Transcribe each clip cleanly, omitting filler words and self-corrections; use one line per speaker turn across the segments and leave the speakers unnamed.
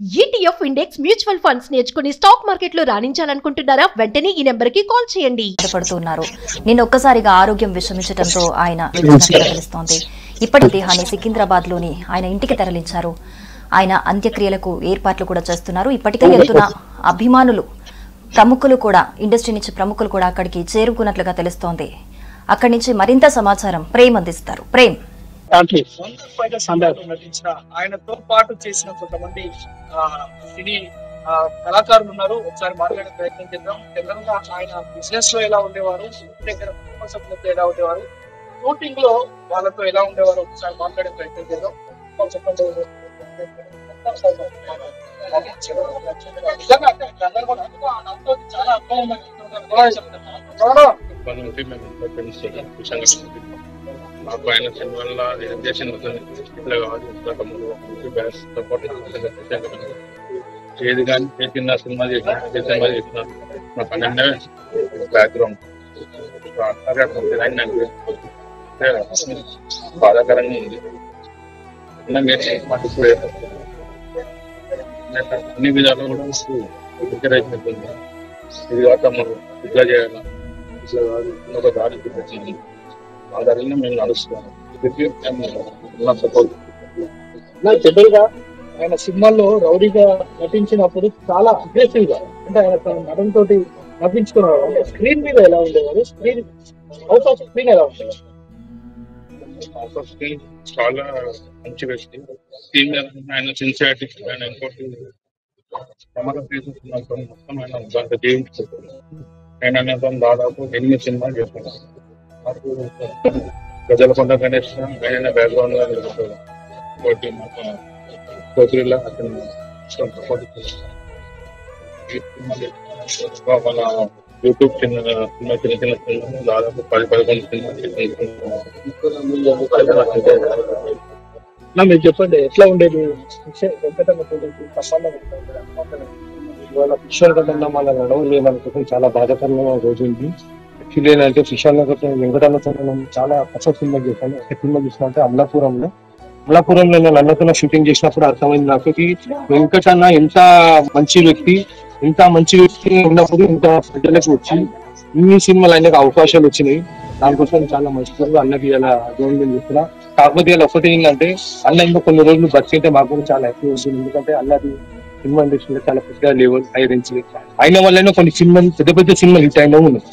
ETF index mutual funds నేర్చుకుని stock market లో రాణించాలనుకుంటున్నారా? వెంటనే ఈ నెంబర్ కి కాల్ చేయండి.
పడుతున్నారు. నిన్న ఒక్కసారిగా ఆరోగ్యం విషమించడంతో ఆయన తెలుస్తోంది. ఇప్పటి దేహాన్ని సికింద్రాబాద్ లోని ఆయన ఇంటికి తరలించారు. ఆయన అంత్యక్రియలకు ఏర్పాట్లు కూడా చేస్తున్నారు. ఇప్పటికే వెళ్తున్న అభిమానులు ప్రముఖులు కూడా ఇండస్ట్రీ నుంచి ప్రముఖులు కూడా అక్కడికి చేరుకున్నట్లుగా తెలుస్తోంది. అక్కడి నుంచి మరింత సమాచారం ప్రేమ్ అందిస్తారు. ప్రేమ్,
ఆయనతో పాటు చేసిన కొంతమంది సినీ కళాకారులు ఉన్నారు. ఒకసారి మాట్లాడే ప్రయత్నం చేద్దాం. జనరల్గా ఆయన బిజినెస్ లో ఎలా ఉండేవారు, దగ్గర కుటుంబ సభ్యులతో ఎలా ఉండేవారు, షూటింగ్ లో వాళ్ళతో ఎలా ఉండేవారు, ఒకసారి మాట్లాడే ప్రయత్నం చేద్దాం. చాలా
నాకు ఆయన సినిమాల్లో చేసిన ఇట్లా కాదు, ఏది కానీ చేసిన సినిమా చేసిన నా పన్నెండే బ్యాక్గ్రౌండ్ బాధాకరంగా ఉంది. అన్ని విధాలు కూడా అవుతుంది. ఇది కాక మనం ఇట్లా చేయాలి, ఇట్లా కాదు, ఒక దారి చూపించింది. ఆ దారిలో మేము నడుస్తున్నాము.
జనరల్ గా ఆయన సినిమాల్లో రౌడీగా నటించినప్పుడు చాలా అగ్రెసివ్ గా, అంటే ఆయన తన నటన తోటి నవ్వించుకున్నారు. అంటే స్క్రీన్ మీద ఎలా ఉండేవారు, స్క్రీన్ అవుట్ ఆఫ్ స్క్రీన్ ఎలా ఉండేవారు?
అవుట్ ఆఫ్ స్క్రీన్ చాలా మంచి వ్యక్తి. స్క్రీన్ మీద ఆయన సిన్సియారిటీ, ఆయన ఇంకోటి ప్రమాదం తీసుకున్నప్పుడు మొత్తం ఆయన దాంట్లో జీవించుకుంటారు. ఆయన దాదాపు 8 సినిమాలు చేస్తున్నారు. గజలకొండ గణేష్ ఆయన బ్యాక్గ్రౌండ్ గా నిలుపుతారు. మన యూట్యూబ్ చిన్న సినిమాలు దాదాపు 10-11 సినిమాలు.
మీరు చెప్పండి, ఎట్లా ఉండేది
ఇవాళ ఫిషర్ కన్నా మన నడవలేమనుకుంటే చాలా బాధాకరమైన రోజు ఉంది. యాక్చువల్లీ ఏంటంటే ఫిషర్ వెంకటన్నతో నేను చాలా కొత్త సినిమా చేశాను. ఒక సినిమా చూసినట్టే అమలాపురంలో నేను అన్నతో షూటింగ్ చేసినప్పుడు అర్థమైంది నాకు వెంకటన్న ఎంత మంచి వ్యక్తి ఉన్నప్పుడు ఇంత ప్రజలకు వచ్చి ఇన్ని సినిమాలు ఆయనకు అవకాశాలు వచ్చినాయి. దానికోసం చాలా మంచి అన్నకి ఇలా గవర్నమెంట్ చేస్తున్నా. కాకపోతే ఇలా ఒకటి ఏంటంటే అన్న ఇంకా కొన్ని రోజులు బతికితే మాకు కూడా చాలా హ్యాపీ ఉంటుంది. ఎందుకంటే అన్నది సినిమా ఇండస్ట్రీలో చాలా పెద్ద లెవెల్ హైరెంజ్ అయిన వల్లనే కొన్ని సినిమాలు పెద్ద సినిమాలు హిట్ అయినా ఉన్నాయి.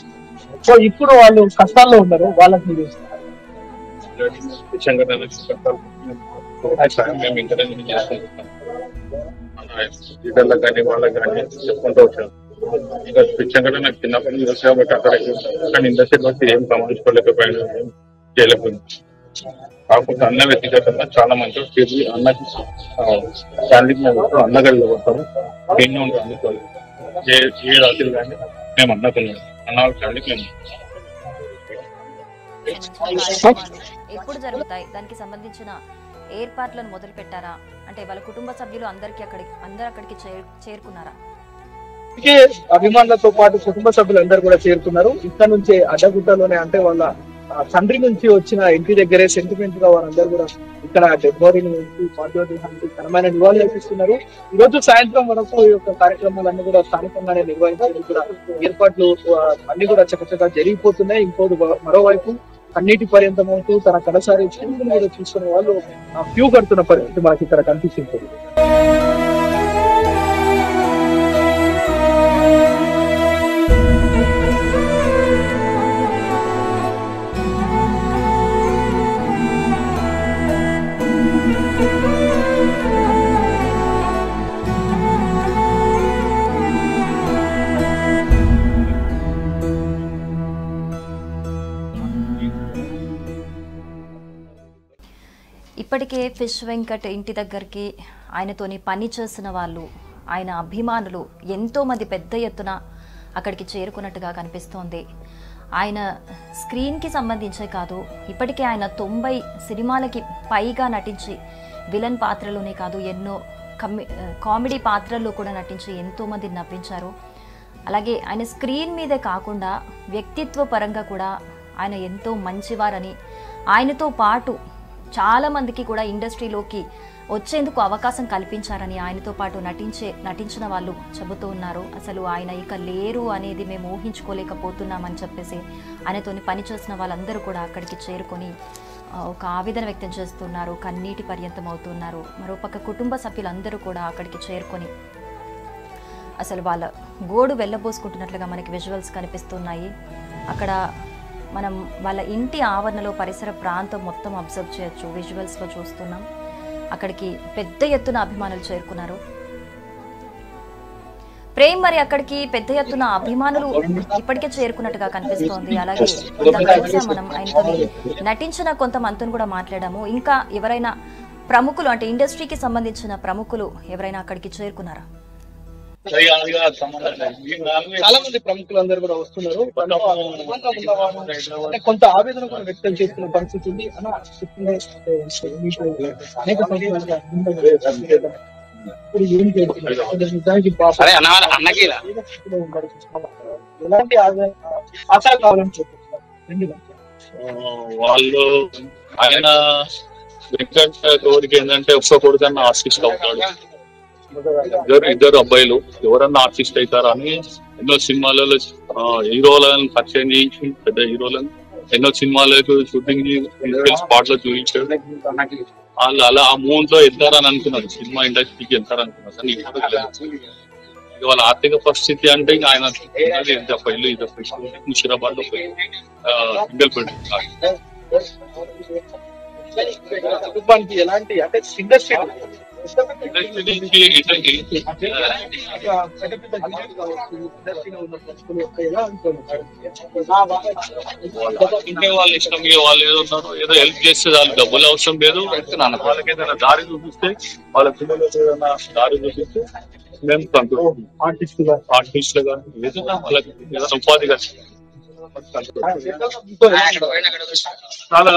సో ఇప్పుడు వాళ్ళు కష్టాల్లో ఉన్నారు, వాళ్ళకి
మేము ఇంటర్వ్యూ చేసుకుంటున్నాం. లీడర్లకు కానీ వాళ్ళకి కానీ చెప్పుకుంటూ వచ్చాను. ఇంకా పిచ్చంగా నాకు చిన్నప్పటి నుంచి వచ్చి కాబట్టి అక్కడ ఇండస్ట్రీలో వచ్చి ఏం గమనించుకోలేకపోయినా, ఏం చేయలేకపోయింది. కాకపోతే అన్న వ్యక్తిగతంగా చాలా మంచి అన్నకి ఫ్యామిలీకి మేము అన్నగడిలో వస్తాము. ఎన్నో ఉంటాం అందుకోవాలి. ఏ రాత్రి కానీ మేము అన్నకున్నాం. అన్న వాళ్ళ ఫ్యామిలీకి మేము
ఎప్పుడు జరుగుతాయి, దానికి సంబంధించిన ఏర్పాట్లను మొదలు పెట్టారా? అంటే వాళ్ళ కుటుంబ సభ్యులు అందరూ అక్కడికి చేరుకున్నారా?
అభిమానులతో పాటు కుటుంబ సభ్యులు అందరూ కూడా చేరుకున్నారు. ఇక్కడ నుంచే అడ్డగుట్టలోనే, అంటే వాళ్ళ తండ్రి నుంచి వచ్చిన ఇంటి దగ్గరే సెంటిమెంట్ గా వారందరూ కూడా ఇక్కడ డెడ్ బాడీని ఉంచి పార్థివానికి ఘనమైన నివాళులు అర్పిస్తున్నారు. ఈ రోజు సాయంత్రం వరకు ఈ యొక్క కార్యక్రమాలన్నీ కూడా స్థానికంగానే నిర్వహించడం కూడా ఏర్పాట్లు అన్ని కూడా చక్కచక్క జరిగిపోతున్నాయి. ఇంకోటి మరోవైపు కన్నీటి పర్యంతమవుతూ తన కడసారి చూపులు కూడా చూసుకునే వాళ్ళు క్యూ కడుతున్న పరిస్థితి మనకి ఇక్కడ కనిపిస్తుంది.
ఇప్పటికే ఫిష్ వెంకట్ ఇంటి దగ్గరికి ఆయనతోని పని చేసిన వాళ్ళు, ఆయన అభిమానులు ఎంతోమంది పెద్ద ఎత్తున అక్కడికి చేరుకున్నట్టుగా కనిపిస్తోంది. ఆయన స్క్రీన్కి సంబంధించే కాదు, ఇప్పటికే ఆయన 90 సినిమాలకి పైగా నటించి విలన్ పాత్రలోనే కాదు ఎన్నో కామెడీ పాత్రల్లో కూడా నటించి ఎంతోమంది నవ్వించారు. అలాగే ఆయన స్క్రీన్ మీదే కాకుండా వ్యక్తిత్వ పరంగా కూడా ఆయన ఎంతో మంచివారని, ఆయనతో పాటు చాలా మందికి కూడా ఇండస్ట్రీలోకి వచ్చేందుకు అవకాశం కల్పించారని ఆయనతో పాటు నటించిన వాళ్ళు చెబుతూ ఉన్నారు. అసలు ఆయన ఇక లేరు అనేది మేము ఊహించుకోలేకపోతున్నామని చెప్పేసి ఆయనతోని పనిచేసిన వాళ్ళందరూ కూడా అక్కడికి చేరుకొని ఒక ఆవేదన వ్యక్తం చేస్తున్నారు, కన్నీటి పర్యంతం అవుతున్నారు. మరోపక్క కుటుంబ సభ్యులందరూ కూడా అక్కడికి చేరుకొని అసలు వాళ్ళ గోడు వెళ్ళబోసుకుంటున్నట్లుగా మనకి విజువల్స్ కనిపిస్తున్నాయి. అక్కడ మనం వాళ్ళ ఇంటి ఆవరణలో పరిసర ప్రాంతం మొత్తం అబ్జర్వ్ చేయొచ్చు. విజువల్స్లో చూస్తున్నాం. అక్కడికి పెద్ద ఎత్తున అభిమానులు చేరుకున్నారు. ప్రేమ్ మరి అక్కడికి పెద్ద ఎత్తున అభిమానులు ఇప్పటికే చేరుకున్నట్టుగా కనిపిస్తోంది. అలాగే మనం ఆయనతో నటించిన కొంతమందిని కూడా మాట్లాడాము. ఇంకా ఎవరైనా ప్రముఖులు అంటే ఇండస్ట్రీకి సంబంధించిన ప్రముఖులు ఎవరైనా అక్కడికి చేరుకున్నారా?
చాలా మంది ప్రముఖులందరూ కూడా వస్తున్నారు. కొంత ఆవేదన కూడా వ్యక్తం చేస్తున్న పరిస్థితి ఉంది. ఎలాంటి ఆశలు కావాలని చెప్తున్నారు
వాళ్ళు. ఆయన వెంకట్ కోరిక ఏంటంటే ఒక్క కొడుకన్నా ఆర్టిస్ట్ అవుతాడు. ఇద్దరు అబ్బాయిలు ఎవరన్నా ఆర్టిస్ట్ అవుతారా అని ఎన్నో సినిమాలలో హీరోలను పరిచయం చేయించి పెద్ద హీరోలను ఎన్నో సినిమాలకు షూటింగ్ స్పాట్ లో చూపించాడు. వాళ్ళు అలా ఆ మూవ్ లో వెళ్తారని అనుకున్నారు, సినిమా ఇండస్ట్రీకి వెళ్తారనుకున్నారు. కానీ ఇప్పుడు వాళ్ళ ఆర్థిక పరిస్థితి అంటే ఇంకా ఆయన ఇల్లు ముషిరాబాద్ లో
కుటుంబానికి ఎలాంటి అంటే ఇండస్ట్రీ
ఇంకే వాళ్ళ ఇష్టం. వాళ్ళు ఏదో ఉన్నారు, ఏదో హెల్ప్ చేస్తే వాళ్ళు డబ్బులు అవసరం లేదు. వాళ్ళకి ఏదైనా దారి చూపిస్తే, వాళ్ళ పిల్లలకి ఏదైనా దారి చూపిస్తే మేము ఆర్టిస్ట్ గా ఏదైనా వాళ్ళకి ఏదైనా ఉపాధి కలిసి చాలా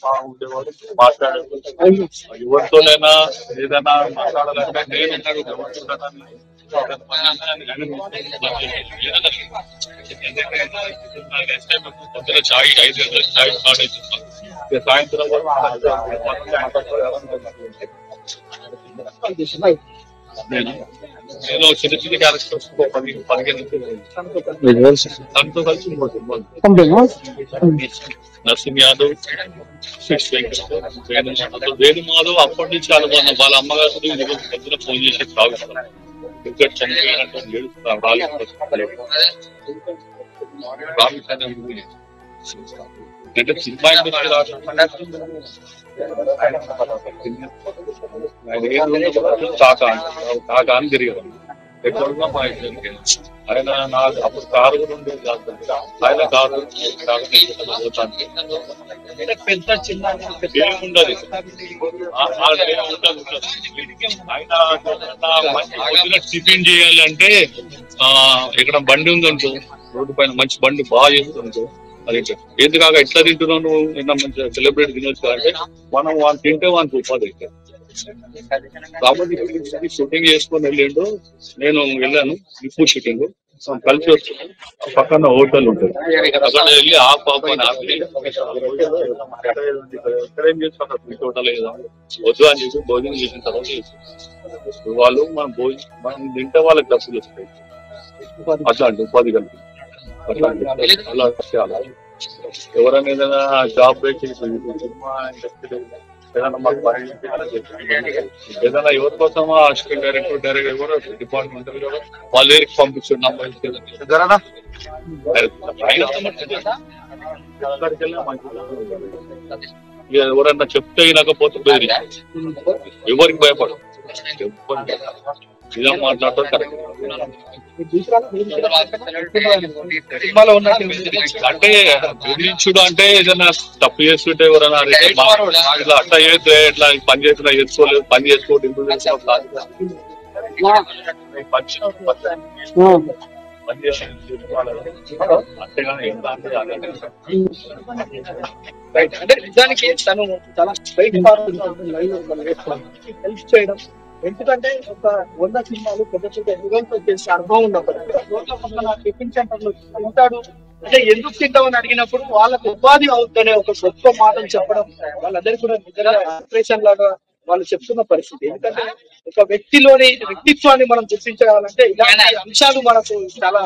బాగుండేవాడు. మాట్లాడేది ఎవరితోనైనా ఏదైనా మాట్లాడాలంటే నేను చాయ్ 5 గంటల చాయ్ స్టార్ట్ అవుతుంది. సాయంత్రం నేను చిన్న చిన్న క్యారెక్టర్స్ 15 తనతో కలిసి నరసింహ యాదవ్, వేణుమాధవ్ అప్పటి నుంచి వాళ్ళ అమ్మగారు పొద్దున ఫోన్ చేసి తాగుతారు. ఇక్కడ చనిపోయినట్టు అంటే సినిమా కాకా అని తిరిగారు. ఎక్కడున్నా మా ఇద్దరికి ఆయన నాకు అప్పుడు కారు కూడా ఉండేది కాదు. ఆయన కారు
పెద్ద చిన్న
ఉండదు. ఆయన టిఫిన్ చేయాలంటే ఇక్కడ బండి ఉందంటూ రోడ్డు పైన మంచి బండి బాగా చేస్తుంటూ అది ఎందుకాక ఎట్లా తింటున్నావు నువ్వు నిన్న మంచిగా సెలబ్రేట్ తినొచ్చు అంటే మనం వాళ్ళు తింటే వాళ్ళకి ఉపాధి అవుతుంది. కాబట్టి షూటింగ్ చేసుకొని వెళ్ళిండు. నేను వెళ్ళాను ఇప్పుడు షూటింగ్ కలిసి వస్తున్నాను. పక్కన హోటల్ ఉంటుంది, అక్కడ వెళ్ళి ఆ పాపని ఎక్కడేం చేస్తాను హోటల్ లేదా వద్దు అని చెప్పి భోజనం చేసిన తర్వాత వాళ్ళు మనం తింటే వాళ్ళకి డబ్బులు వస్తాయి. అట్లాంటి ఉపాధి కలిపి అలా ఎవరైనా ఏదైనా జాబ్ పెట్టి సినిమా ఇండస్ట్రీ ఏదైనా మాకు ఏదైనా ఎవరి కోసం అసిస్టెంట్ డైరెక్టర్ ఎవరో డిపార్ట్మెంట్ వాళ్ళ దగ్గరికి పంపించండి. ఎవరన్నా చెప్తే వినకపోతే బెదిరి, ఎవరికి భయపడదు. ఇదే మాట్లాడటం కరెక్ట్ అంటే బెదిరించుడు అంటే ఏదైనా తప్పు చేస్తుంటే ఎవరైనా ఇట్లా అట్లా చేస్తే ఎట్లా పని చేస్తున్నా చేసుకోలేదు, పని చేసుకోవడం
అంటే నిజానికి తను చాలా స్ట్రైట్ హెల్ప్ చేయడం. ఎందుకంటే ఒక 100 సినిమాలు పెద్ద పెద్ద హీరోలతో చేసే అనుభవం ఉన్నప్పుడు టిఫిన్ సెంటర్లు తింటాడు అంటే ఎందుకు తింటామని అడిగినప్పుడు వాళ్ళకు ఉపాధి అవుతుందనే ఒక గొప్ప మాటలు చెప్పడం వాళ్ళందరికీ కూడా నిజంగా ఇన్స్పిరేషన్ లాగా వాళ్ళు చెప్తున్న పరిస్థితి. ఎందుకంటే ఒక వ్యక్తిలోని వ్యక్తిత్వాన్ని మనం గుర్తించాలంటే ఇలాంటి అంశాలు మనకు చాలా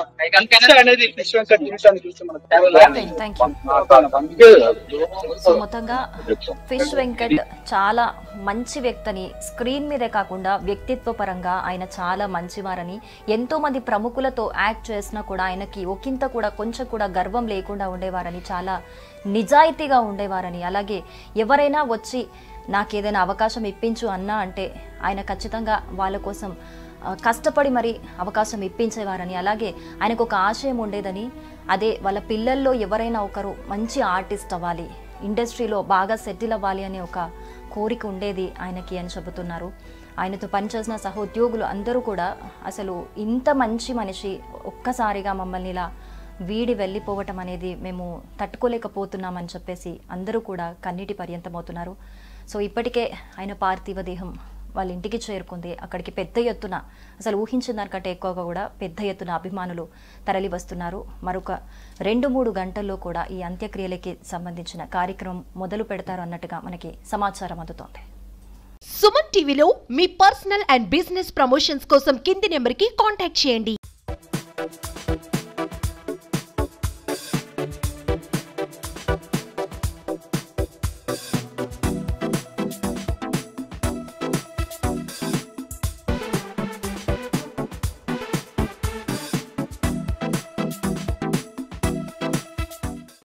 అనేది ఫిష్ వెంకట్ జీవితాన్ని చూస్తే మనకు
థ్యాంక్ యూ. సో మొత్తంగా ఫిష్ వెంకట్ చాలా మంచి వ్యక్తిని స్క్రీన్ మీదే కాకుండా వ్యక్తిత్వ పరంగా ఆయన చాలా మంచివారని, ఎంతో మంది ప్రముఖులతో యాక్ట్ చేసినా కూడా ఆయనకి ఒకంత కూడా కొంచెం కూడా గర్వం లేకుండా ఉండేవారని, చాలా నిజాయితీగా ఉండేవారని, అలాగే ఎవరైనా వచ్చి నాకు ఏదైనా అవకాశం ఇప్పించు అన్నా అంటే ఆయన ఖచ్చితంగా వాళ్ళ కోసం కష్టపడి మరి అవకాశం ఇప్పించేవారని, అలాగే ఆయనకు ఒక ఆశయం ఉండేదని, అదే వాళ్ళ పిల్లల్లో ఎవరైనా ఒకరు మంచి ఆర్టిస్ట్ అవ్వాలి, ఇండస్ట్రీలో బాగా సెటిల్ అవ్వాలి అనే ఒక కోరిక ఉండేది ఆయనకి అని చెబుతున్నారు. ఆయనతో పనిచేసిన సహోద్యోగులు అందరూ కూడా అసలు ఇంత మంచి మనిషి ఒక్కసారిగా మమ్మల్ని ఇలా వీడి వెళ్ళిపోవటం అనేది మేము తట్టుకోలేకపోతున్నామని చెప్పేసి అందరూ కూడా కన్నీటి పర్యంతమవుతున్నారు. సో ఇప్పటికే ఆయన పార్థివ దేహం వాళ్ళ ఇంటికి చేరుకుంది. అక్కడికి పెద్ద ఎత్తున, అసలు ఊహించిన దానికంటే ఎక్కువగా కూడా పెద్ద ఎత్తున అభిమానులు తరలి వస్తున్నారు. మరొక 2-3 గంటల్లో కూడా ఈ అంత్యక్రియలకి సంబంధించిన కార్యక్రమం మొదలు పెడతారు అన్నట్టుగా మనకి సమాచారం అందుతోంది.
సుమన్ టీవీలో మీ పర్సనల్ అండ్ బిజినెస్ ప్రమోషన్స్ కోసం కింది నెంబర్కి కాంటాక్ట్ చేయండి.